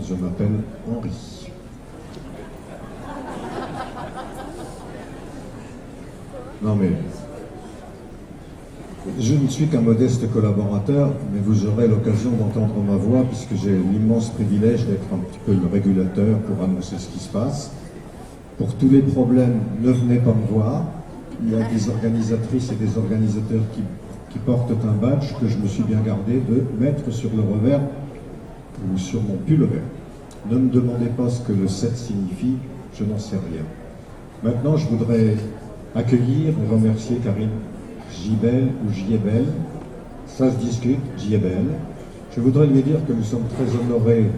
je m'appelle Henri. Non mais, je ne suis qu'un modeste collaborateur, mais vous aurez l'occasion d'entendre ma voix puisque j'ai l'immense privilège d'être un petit peu le régulateur pour annoncer ce qui se passe. Pour tous les problèmes, ne venez pas me voir. Il y a des organisatrices et des organisateurs qui portent un badge que je me suis bien gardé de mettre sur le revers ou sur mon pull vert. Ne me demandez pas ce que le 7 signifie, je n'en sais rien. Maintenant, je voudrais accueillir et remercier Karine Gibel ou Giebel, ça se discute, Giebel. Je voudrais lui dire que nous sommes très honorés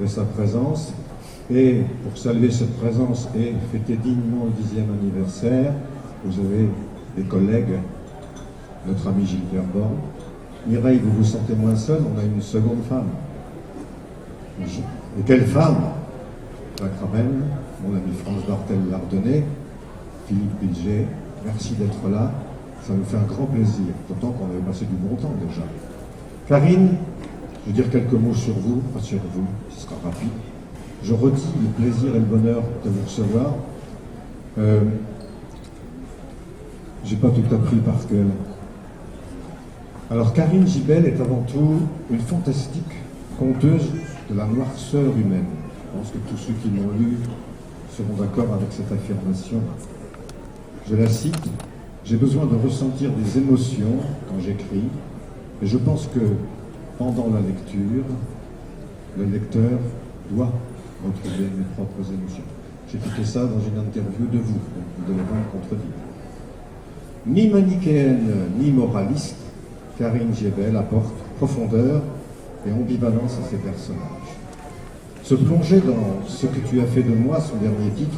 de sa présence et pour saluer cette présence et fêter dignement le 10e anniversaire, vous avez des collègues, notre ami Gilbert Borne. Mireille, vous vous sentez moins seule, on a une seconde femme. Et quelle femme? Jacques Ravel, mon ami France Bartel-Lardonnais, Philippe Bilger, merci d'être là, ça nous fait un grand plaisir, pourtant qu'on avait passé du bon temps déjà. Karine, je vais dire quelques mots sur vous, pas sur vous, ce sera rapide. Je redis le plaisir et le bonheur de vous recevoir. J'ai pas tout appris par cœur. Alors Karine Gibel est avant tout une fantastique conteuse de la noirceur humaine. Je pense que tous ceux qui l'ont lu seront d'accord avec cette affirmation. Je la cite, « J'ai besoin de ressentir des émotions quand j'écris, et je pense que pendant la lecture, le lecteur doit retrouver mes propres émotions. » J'ai écouté ça dans une interview de vous, donc vous devez pas me contredire. Ni manichéenne, ni moraliste, Karine Gibel apporte profondeur et ambivalence à ses personnages. Se plonger dans Ce que tu as fait de moi, son dernier titre,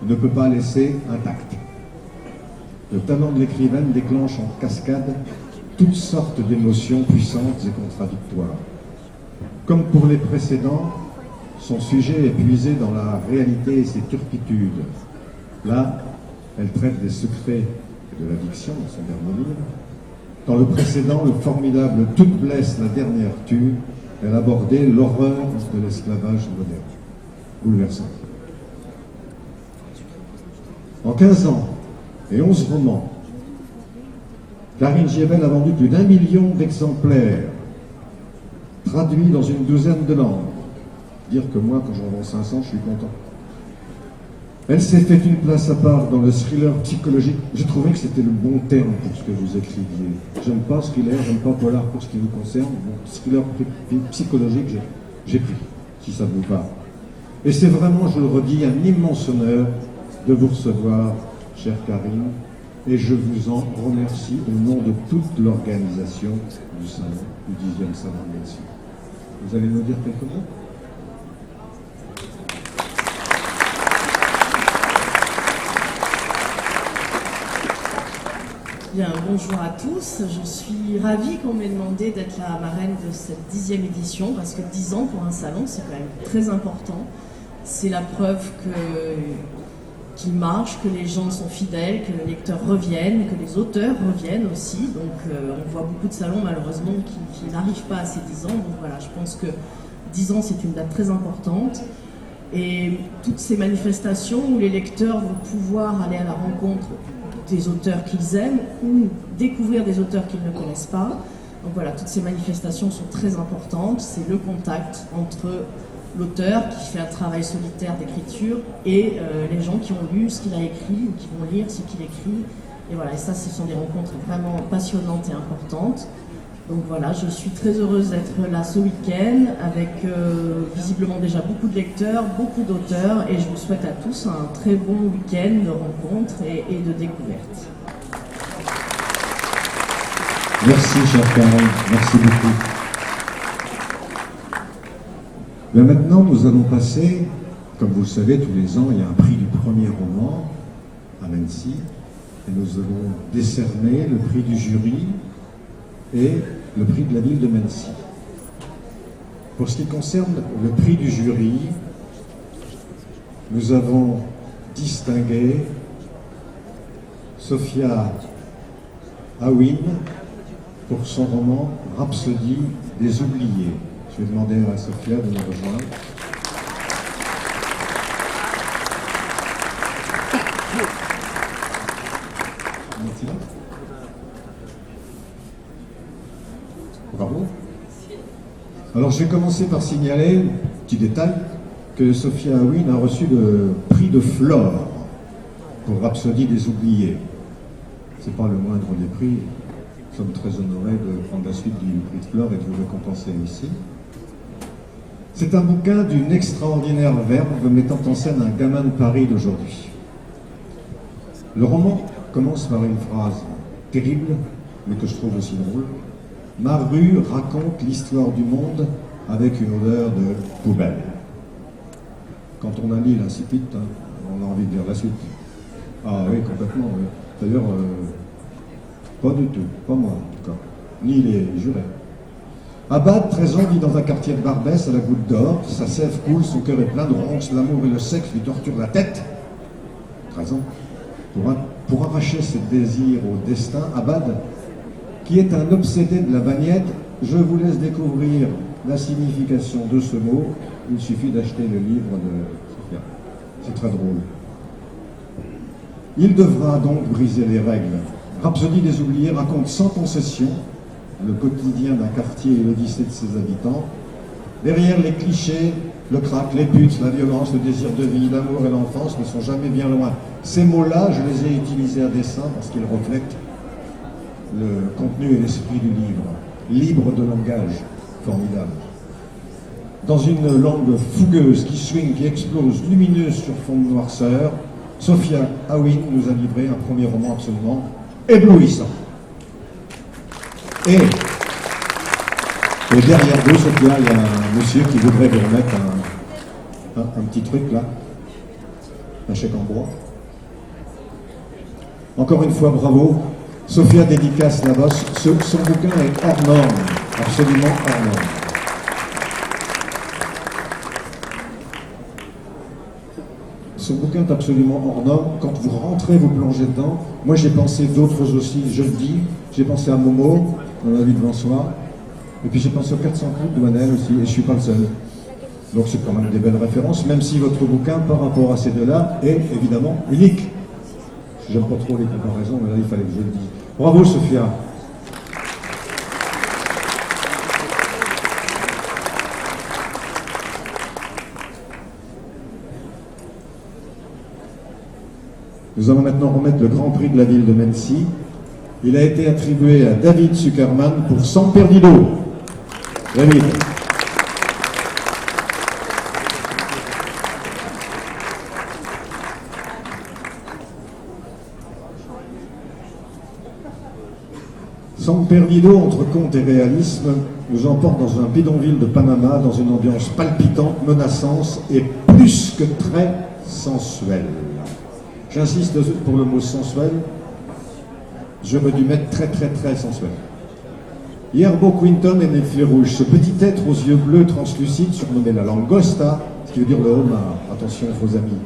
ne peut pas laisser intact. Le talent de l'écrivaine déclenche en cascade toutes sortes d'émotions puissantes et contradictoires. Comme pour les précédents, son sujet est puisé dans la réalité et ses turpitudes. Là, elle traite des secrets de l'addiction dans son dernier livre. Dans le précédent, le formidable « Toute blesse, la dernière tue », elle abordait l'horreur de l'esclavage moderne. Bouleversant. En 15 ans et 11 romans, Karine Gibel a vendu plus d'1 million d'exemplaires, traduits dans une douzaine de langues. Dire que moi, quand j'en vends 500, je suis content. Elle s'est fait une place à part dans le thriller psychologique. J'ai trouvé que c'était le bon terme pour ce que vous écriviez. J'aime pas thriller, j'aime pas polar pour ce qui vous concerne. Bon, thriller psychologique, j'ai pris, si ça vous parle. Et c'est vraiment, je le redis, un immense honneur de vous recevoir, chère Karine, et je vous en remercie au nom de toute l'organisation du salon, du 10e salon de médecine. Vous allez nous dire quelques mots ? Bien, bonjour à tous. Je suis ravie qu'on m'ait demandé d'être la marraine de cette 10e édition, parce que 10 ans pour un salon, c'est quand même très important. C'est la preuve qu'il marche, que les gens sont fidèles, que les lecteurs reviennent, que les auteurs reviennent aussi. Donc on voit beaucoup de salons malheureusement qui n'arrivent pas à ces 10 ans. Donc voilà, je pense que 10 ans c'est une date très importante. Et toutes ces manifestations où les lecteurs vont pouvoir aller à la rencontre des auteurs qu'ils aiment ou découvrir des auteurs qu'ils ne connaissent pas. Donc voilà, toutes ces manifestations sont très importantes. C'est le contact entre l'auteur qui fait un travail solitaire d'écriture et les gens qui ont lu ce qu'il a écrit ou qui vont lire ce qu'il écrit. Et voilà, et ça, ce sont des rencontres vraiment passionnantes et importantes. Donc voilà, je suis très heureuse d'être là ce week-end avec visiblement déjà beaucoup de lecteurs, beaucoup d'auteurs, et je vous souhaite à tous un très bon week-end de rencontres et de découvertes. Merci, chère Karine, merci beaucoup. Mais maintenant, nous allons passer, comme vous le savez, tous les ans, il y a un prix du premier roman à Mency, et nous allons décerner le prix du jury et le prix de la ville de Mency. Pour ce qui concerne le prix du jury, nous avons distingué Sophia Awin pour son roman Rhapsodie des oubliés, Je vais demander à Sophia de nous rejoindre. Bravo. Alors je vais commencer par signaler, petit détail, que Sophia Aouine a reçu le prix de Flore pour Rhapsodie des oubliés. C'est pas le moindre des prix. Nous sommes très honorés de prendre la suite du prix de Flore et de vous récompenser ici. C'est un bouquin d'une extraordinaire verve mettant en scène un gamin de Paris d'aujourd'hui. Le roman commence par une phrase terrible, mais que je trouve aussi drôle. Ma rue raconte l'histoire du monde avec une odeur de poubelle. Quand on a lu l'incipit, on a envie de dire la suite. Ah oui, complètement. Oui. D'ailleurs, pas du tout, pas moi en tout cas, ni les jurés. Abad, 13 ans, vit dans un quartier de Barbès à la Goutte d'Or. Sa sève coule, son cœur est plein de ronces, l'amour et le sexe lui torturent la tête. 13 ans. Pour arracher ses désirs au destin, Abad, qui est un obsédé de la bagnette, je vous laisse découvrir la signification de ce mot. Il suffit d'acheter le livre de Sophia. C'est très drôle. Il devra donc briser les règles. Rhapsodie des oubliés raconte sans concession le quotidien d'un quartier et l'odyssée de ses habitants. Derrière les clichés, le crack, les putes, la violence, le désir de vie, l'amour et l'enfance ne sont jamais bien loin. Ces mots-là, je les ai utilisés à dessein parce qu'ils reflètent le contenu et l'esprit du livre. Libre de langage, formidable. Dans une langue fougueuse, qui swing, qui explose, lumineuse sur fond de noirceur, Sophia Aouine nous a livré un premier roman absolument éblouissant. Et derrière vous, Sophia, il y a un monsieur qui voudrait vous remettre un petit truc là, un chèque en bois. Encore une fois, bravo. Sophia dédicace là-bas. Son bouquin est hors norme, absolument hors norme. Son bouquin est absolument hors norme. Quand vous rentrez, vous plongez dedans. Moi, j'ai pensé d'autres aussi, je le dis. J'ai pensé à Momo, on l'a vu devant soi. Et puis j'ai pensé aux 400 coups de Douanel aussi, et je ne suis pas le seul. Donc c'est quand même des belles références, même si votre bouquin, par rapport à ces deux-là, est évidemment unique. J'aime pas trop les comparaisons, mais là, il fallait que je le dise. Bravo, Sophia. Nous allons maintenant remettre le Grand Prix de la ville de Mency. Il a été attribué à David Zuckerman pour San Perdido. David. San Perdido, entre conte et réalisme, nous emporte dans un bidonville de Panama, dans une ambiance palpitante, menaçante et plus que très sensuelle. J'insiste pour le mot sensuel, j'aurais dû mettre très très très sensuel. Yerbo Quinton est né de fil rouge, ce petit être aux yeux bleus translucides, surnommé la langosta, ce qui veut dire le homard, attention faux amis,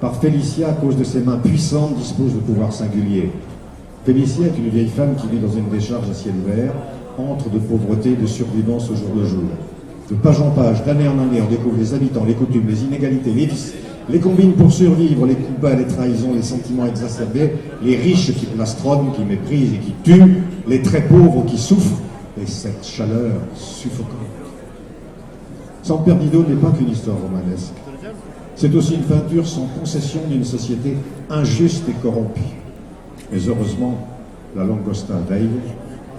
par Félicia à cause de ses mains puissantes, dispose de pouvoirs singuliers. Félicia est une vieille femme qui vit dans une décharge à ciel ouvert, entre de pauvreté et de survivance au jour le jour. De page en page, d'année en année, on découvre les habitants, les coutumes, les inégalités, les vices, les combines pour survivre, les coups bas, les trahisons, les sentiments exacerbés, les riches qui plastronnent, qui méprisent et qui tuent, les très pauvres qui souffrent, et cette chaleur suffocante. San Perdido n'est pas qu'une histoire romanesque. C'est aussi une peinture sans concession d'une société injuste et corrompue. Mais heureusement, la langosta veille,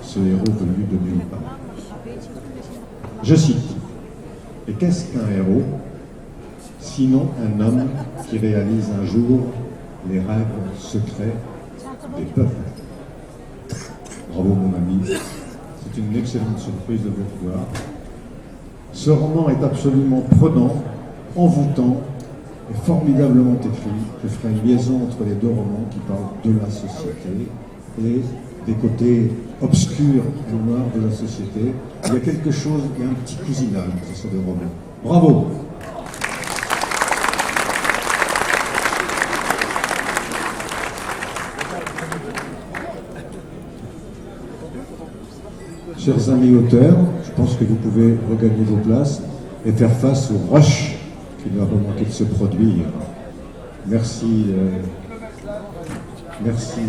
ce héros venu de nulle part. Je cite, « Et qu'est-ce qu'un héros, sinon un homme qui réalise un jour les rêves secrets des peuples ?» Bravo mon ami, c'est une excellente surprise de vous voir. Ce roman est absolument prenant, envoûtant et formidablement écrit. Je ferai une liaison entre les deux romans qui parlent de la société et des côtés obscurs et noirs de la société. Il y a quelque chose, il y a un petit cousinage dans ces deux romans. Bravo! Chers amis auteurs, je Je pense que vous pouvez regagner vos places et faire face au rush qui ne va pas manquer de se produire. Merci. Merci.